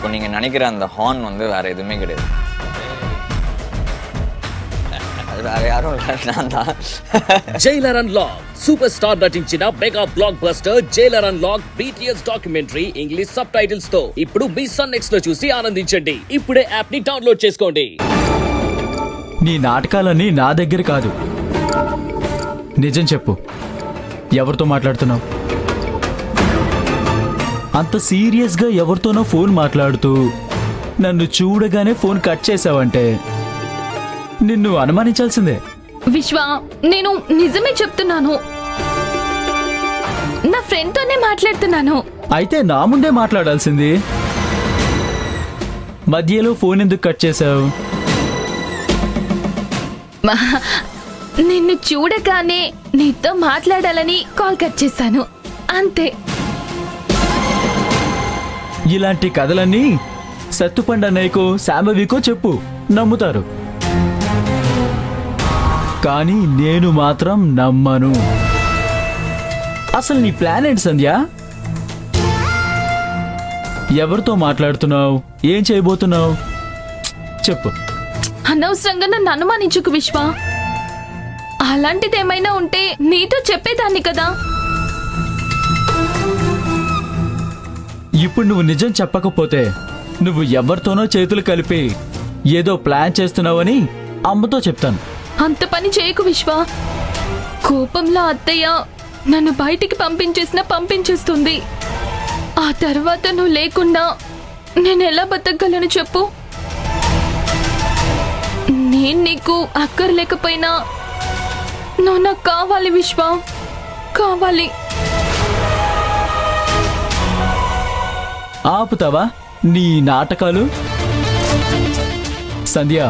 இப்போ நீங்கள் நினைக்கிற அந்த ஹார்ன் வந்து வேறு எதுவுமே கிடையாது. அது வேறு யாரும் இல்லை, நான் தான். జైలర్ అన్లాక్ సూపర్ స్టార్ నటించిన mega block buster Jailer unlock BTS documentary English sub titles తో ఇప్పుడు మీ సన్ నెక్స్ట్ లో చూసి ఆనందించండి. ఇప్పుడే యాప్ ని డౌన్లోడ్ చేసుకోండి. నీ నాటకాలన్నీ నా దగ్గర కాదు. నిజం చెప్పు, ఎవరితో మాట్లాడుతున్నావు? అంత సీరియస్గా ఎవరితోనో ఫోన్ మాట్లాడుతూ నన్ను చూడగానే ఫోన్ కట్ చేసావంటే నిన్ను అనుమానించాల్సిందే. విశ్వ, నేను నిజమే చెప్తున్నాను. నా ఫ్రెండ్ తోనే మాట్లాడుతున్నాను. అయితే నా ముందే మాట్లాడాల్సింది. మధ్యలో ఫోన్ ఎందుకు కట్ చేసావు? నిన్ను చూడగానే నీతో మాట్లాడాలని కాల్ కట్ చేశాను, అంతే. ఇలాంటి కథలన్నీ సత్తుపండు అన్నయ్యకో శాంభవికో చెప్పు, నమ్ముతారు. కానీ నేను మాత్రం నమ్మను. అసలు నీ ప్లాన్ ఏంటి సంధ్య? ఎవరితో మాట్లాడుతున్నావు? ఏం చేయబోతున్నావు? చెప్పు. అనవసరంగా నన్ను అనుమానించుకు విశ్వ. అలాంటిదేమైనా ఉంటే నీతో చెప్పేదాన్ని కదా. ఇప్పుడు నువ్వు నిజం చెప్పకపోతే నువ్వు ఎవరితోనో చేతులు కలిపి ఏదో ప్లాన్ చేస్తున్నావని అమ్మతో చెప్తాను. అంత పని చేయకు విశ్వ. కోపంలో అత్తయ్య నన్ను బయటికి పంపించేస్తుంది. ఆ తర్వాత నువ్వు లేకుండా నేను ఎలా బతకగలను చెప్పు? నేను నీకు అక్కర్లేకపోయినా నువ్వు నాకు కావాలి విశ్వ, కావాలి. ఆపుతావా నీ నాటకాలు? సంధ్య,